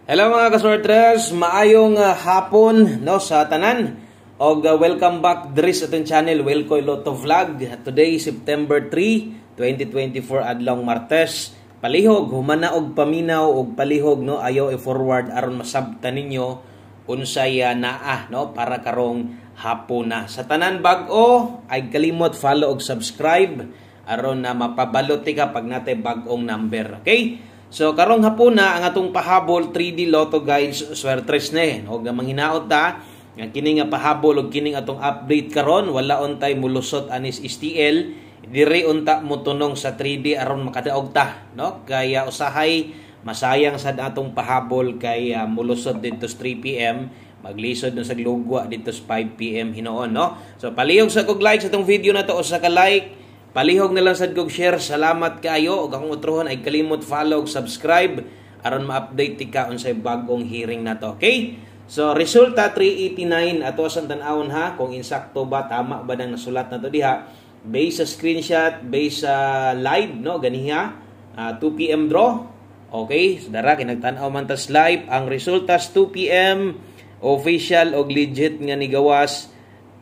Hello mga kasortres, maayong hapon no sa tanan og welcome back diri sa atong channel Welkoy Lotto Vlog. Today September 3, 2024 adlong Martes. Palihog humana og paminaw og palihog no ayo i-forward aron masabtan ninyo unsay naa no para karong hapon na. Sa tanan bag-o ay kalimot follow og subscribe aron na mapabalot ka pag natay bag-ong number. Okay? So karong hapon na ang atong pahabol 3D Lotto guys swertres ne og manghinaot ta nga kini nga pahabol og kining atong update karon wala untay mulusot anis STL diri unta motunong sa 3D aron makadaog ta no kaya usahay masayang sad atong pahabol kay mulusot dito sa 3 PM maglisod no sa lugwa dito sa 5 PM hinoon no. So palihog sa kog like sa atong video na to usa ka like. Palihog na lang sad kog share. Salamat kaayo ug akong utrohon ay kalimot follow ug subscribe aron ma-update ka unsay bag-ong hearing na to. Okay? So resulta 389 ato sa tan-awon ha kung insakto ba tama ba nang nasulat na to diha based sa screenshot, based sa live no ganiha 2 PM draw. Okay? So dara kinagtan-aw man tas live ang resulta 2 PM official og legit nga ni gawas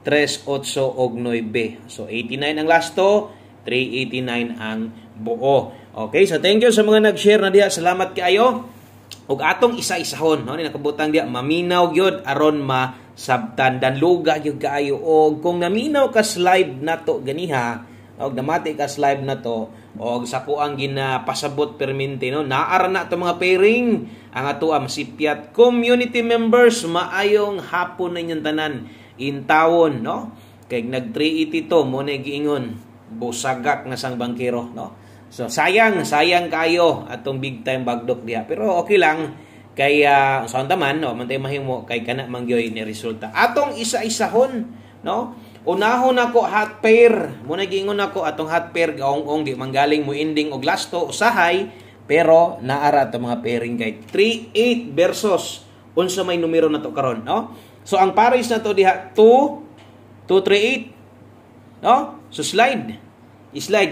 3, 8 og 9. So 89 ang lasto, 389 ang buo. Okay, so thank you sa mga nag-share na diha. Salamat kaayo. Ug atong isa-isahon, no, ni nakabutang diha maminaw gyud aron masabtan dan luga gyud kaayo. Og kung naminaw ka live nato ganiha, og namati ka live nato, og sa kuang ginapasabot permente no, naara na to mga pairing ang ato masipyat community members maayong hapon ninyong tanan. Intawon no kay nag 382 mo na giingon busagak nga sang bangkero no. So sayang kayo atong big time bagdok diha pero okay lang kay sa taman no man tay mahimo kay kana mangyoy ni resulta atong isa-isahon no. Unahon ako hot pair mo na giingon ako atong hot pair gaong-ong di manggaling mo ending og lasto usahay pero naara to mga pairing kay 38 versus unsa may numero na to karon no. So ang pares na to diha 2 238 no? So slide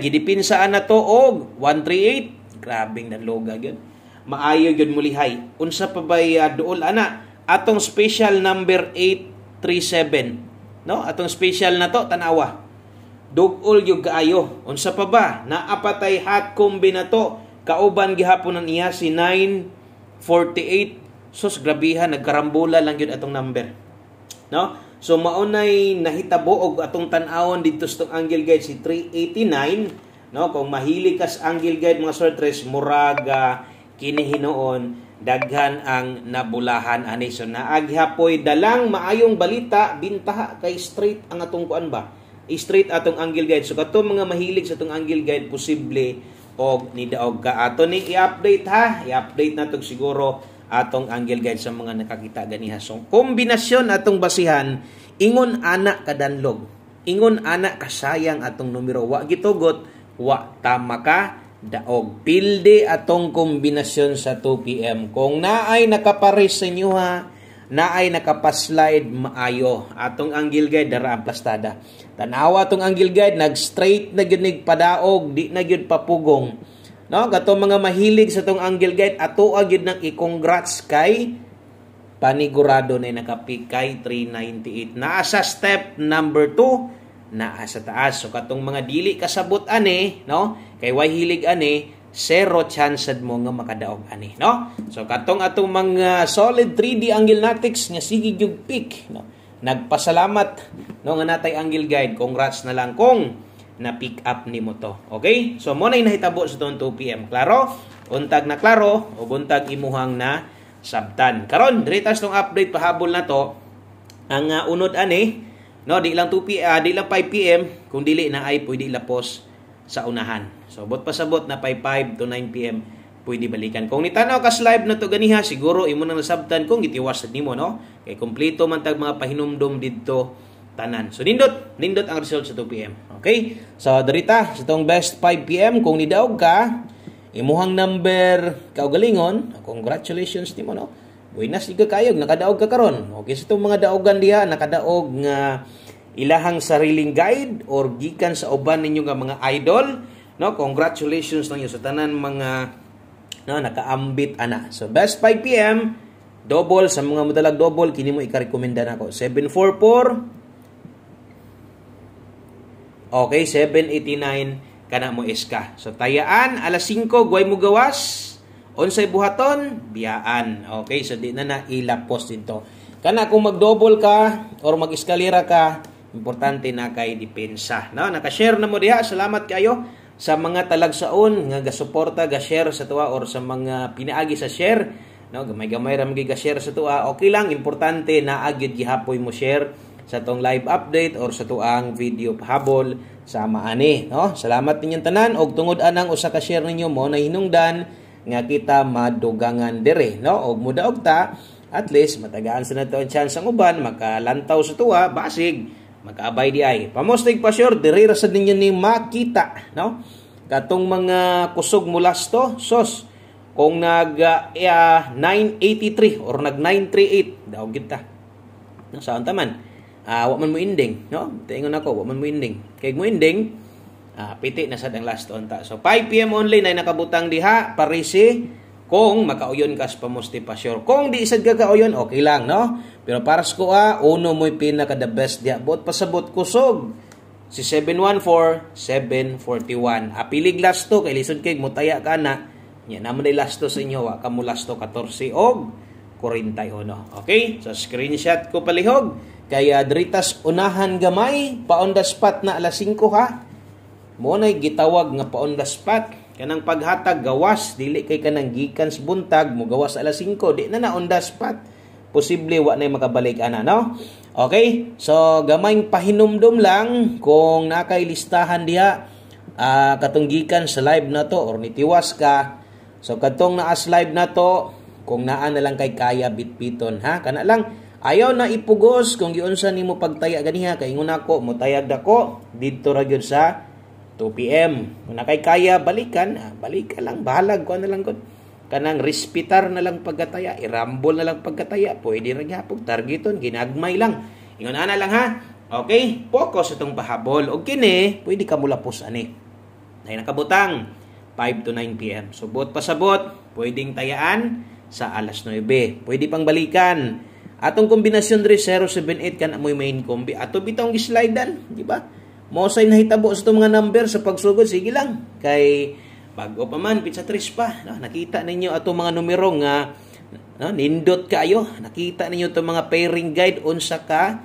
gidipinsaan na to og 138. Grabing nanloga gyud. Maayo gyud mulihay. Unsa pa bay duol ana? Atong special number 837 no? Atong special na to tanawa. Dugol gyud kaayo. Unsa pa ba? Naapatay hot combi na to. Kauban gihapon niya si 948. Sus grabihan nagkarambola lang gyud atong number. No? So maunay nahitabo og atong tan-awon dito sa angle guide si 389 no kung mahilig ka sa angle guide mga sortres muraga kini hinoon daghan ang nabulahan ani so naaghapoy dalang maayong balita bintaha kay straight ang atong kuan ba straight atong angle guide so kato mga mahilig sa atong angle guide posible og nidaog ka ato ni i-update ha i-update nato siguro atong angle guide sa mga nakakita ganiha. So, kombinasyon atong basihan, ingon ana kadanlog. Ingon ana kasayang atong numero. Wa gitugot, wa tama ka daog. Pilde atong kombinasyon sa 2 PM. Kung naay nakapares sa inyo ha, naay nakapaslide maayo. Atong angle guide dara ang plastada. Tanawa atong angle guide nag-straight na gyud padaog, di na gyud papugong. No, gato mga mahilig sa tong angle guide ato agid nang i-congrats kay panigurado na nakapik kay 398 naa sa step number 2 naa sa taas so katong mga dili kasabot ani no kay way hilig ani zero chance mo nga makadaog ani no so katong atong mga solid 3D angle natics nga sige jug pick no nagpasalamat no nga natay angle guide congrats na lang kung na pick up nimo to. Okay? So mo na nahitabo sa 2 PM. Klaro? Untag na klaro o buntag imuhang na sabtan. Karon diri tas tong update pahabol na to. Ang unod ani no di lang 2 PM, di lang 5 PM kung dili na ay pwede ilapos sa unahan. So bot pasabot na 5 to 9 PM pwede balikan. Kung nitanaw ka live na to ganiha siguro imo nang nasabtan kung gitiwas nimo no. Kay kompleto man tag mga pahinumdom didto tanan. So nindot ang result sa 2 PM. Okay? So darita sa tong best 5 PM kung nidaog ka imuhang number kaugalingon, congratulations nimo no. Buenas iga kayog nakadaog ka karon. Okay sa tong mga daogan diha nakadaog nga ilahang sariling guide or gikan sa uban ninyo nga mga idol no. Congratulations lang sa tanan mga no nakaambit ana. So best 5 PM Double sa mga modalag double kini mo ika-recommenda nako. 744. Okay, 789 kana mo iska. So tayaan alas 5 guay mo gawas. Unsay buhaton, biyaan. Okay, so di na ilapos dito. Kana kung mag-double ka or mag-eskalera ka, importante na kay depensa. No, naka-share na mo diha. Salamat kayo sa mga talagsaon nga gasuporta, ga-share sa tuwa or sa mga pinaagi sa share. No, gamay-gamay ra magi-share sa tuwa. Okay lang, importante na agyud gihapoy mo share sa tong live update or sa tuang video pahabol sa maani, no? Salamat ninyong tanan og tungod anang usa ka share ninyo mo na hinungdan nga kita madugangan dire, no? Og mudaog ta at least matagaan sa nato ang chance ang uban makalantaw sa tuwa basig makaabay di ay. Pamostig pa sure dire ra sad ninyo ni makita, no? Katong mga kusog mulasto, sos kung nag 983 or nag 938 daw kita. No, saan taman? Wa man mo ending, no? Tingon ako, wa man mo ending. Kay mo ending, piti na sad ang last onta. So 5 PM only na nakabutang diha parisi kung makauyon ka sa pamusti pa sure. Kung di isad ka kauyon, okay lang, no? Pero para sa kuha, uno mo'y pinaka the best diha. Bot pasabot kusog. Si 714, 741. Apilig lasto kay lisod kay mutaya ka na. Nya naman day lasto sa inyo, wa ka mo lasto 14 og 41. Okay? So screenshot ko palihog. Kaya dritas unahan gamay, pa on the spot na alas 5 ha. Mo nay gitawag nga pa on the spot. Kanang paghatag gawas, dili kay kanang gikan sa buntag, mo gawas alas 5, di na on the spot. Posible wa na makabalik ana, no? Okay? So gamayng pahinumdum lang kung nakay listahan diha katong gikan sa live na to or nitiwas ka. So katong naas live na to, kung naa na lang kay kaya bitbiton ha, kana lang ayaw na ipugos kung giunsa nimo pagtaya ganiha kay ingon ako mo tayag dako didto ra gyud sa 2 PM. Kung nakay kaya balikan, balikan lang bahalag ko na lang gud. Kanang respitar na lang pagkataya, irambol na lang pagkataya, pwede ra gyapon targeton ginagmay lang. Ingon ana lang ha. Okay, focus itong pahabol og kini pwede ka mulapos ani. Nay nakabutang 5 to 9 PM. So, buot pasabot, pwedeng tayaan sa alas 9. Pwede pang balikan. Atong kombinasyon diri 078 kan amoy main kombi. Ato bitong gi-slidean, di ba? Mosay nahitabo sa itong mga number sa pagsugod, sige lang. Kay bago pa man, pizza 3 pa. No? Nakita ninyo atong mga numero nga nindot kayo. Nakita ninyo itong mga pairing guide unsa ka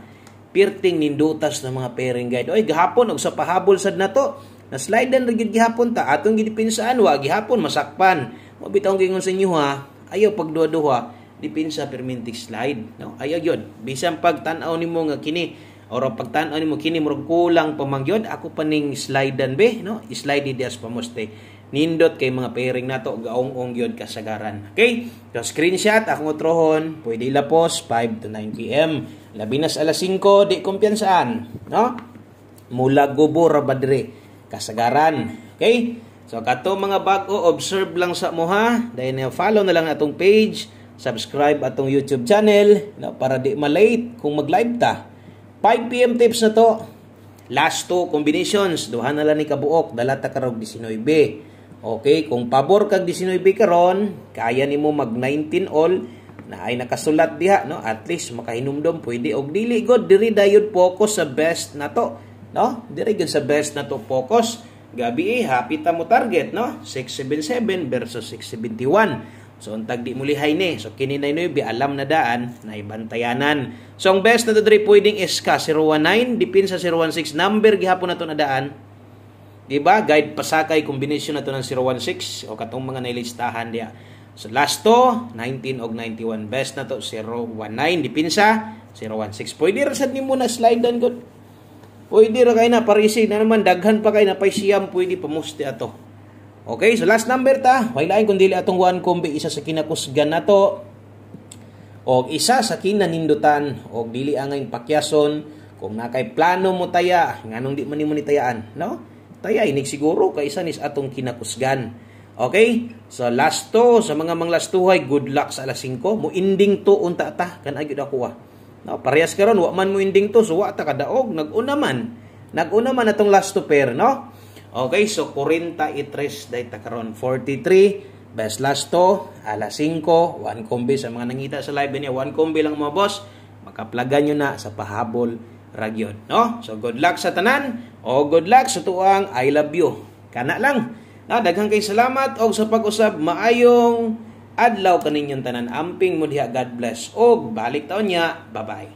pirting nindutas ng mga pairing guide. Oy, gahapon og sa pahabol sad nato. Na slidean ra gid gihapon ta atong gidipinsaan wa gihapon masakpan. Mo bitaw gingon sa inyo ha. Ayaw pagduha-duha dipinsa permintic slide, no? Ayaw gyud. Bisan pagtan-aw nimo nga kini or pagtan-aw nimo kini murag kulang pamangyod ako paning slidean be, no? I-slide dias pamoste. Nindot kay mga pairing nato gaong-ong gyud kasagaran. Okay? So screenshot akong utrohon, pwede ilapos 5 to 9 PM. Labi na sa alas 5 di kumpiyansaan, no? Mula gubo ra badre kasagaran. Okay? So kato mga bago, observe lang sa mo ha. Dahil follow na lang atong page, subscribe atong YouTube channel, no, para di malate kung mag-live ta. 5 PM tips na to. Last 2 combinations, duha na lang ni kabuok, dala ta karog 19. Okay, kung pabor kag 19 karon, kaya nimo mag 19 all na ay nakasulat diha, no? At least makahinumdom pwede og dili god diri dayod focus sa best na to. No? Dire gyud sa best na to focus. Gabi happy ta mo target, no? 677 versus 671. So untag di mulihay ni. So kini na 9 alam na daan na ibantayanan. So ang best na to dire pwedeng SK 019 dipin sa 016 number gihapon nato na daan. Diba? Guide pasakay combination na to ng 016 o katong mga nailistahan diya. So last to 19 og 91 best na to 019 dipin sa 016. Pwede ra sad nimo na slide down good. Pwede ra kay na parisi na naman daghan pa kay na pay siyam pwede pamusti ato. Okay, so last number ta. Wailain kun dili atong 1 kombi isa sa kinakusgan nato. Og isa sa kinanindutan og dili angay pakyason kung nakay plano mo taya nganong di man nimo ni tayaan, no? Taya inig siguro kay isa nis atong kinakusgan. Okay? So last to sa mga manglastuhay, good luck sa alas 5. Mo ending to unta ta kan agyud ako ah. No, parehas karon wa man mo ending to so wa ta kadaog nag-una man atong last to pair, no? Okay, so 43 day ta karon 43 Best last to, alas 5, 1 kombi sa mga nangita sa live niya, 1 kombi lang mga boss, makaplagan nyo na sa pahabol ragyon, no? So good luck sa tanan, o good luck sa tuang I love you. Kana lang. No, daghang kay salamat og sa pag-usab, maayong adlaw kaninyong tanan. Amping mo diha, God bless. Og balik taon niya. Bye-bye.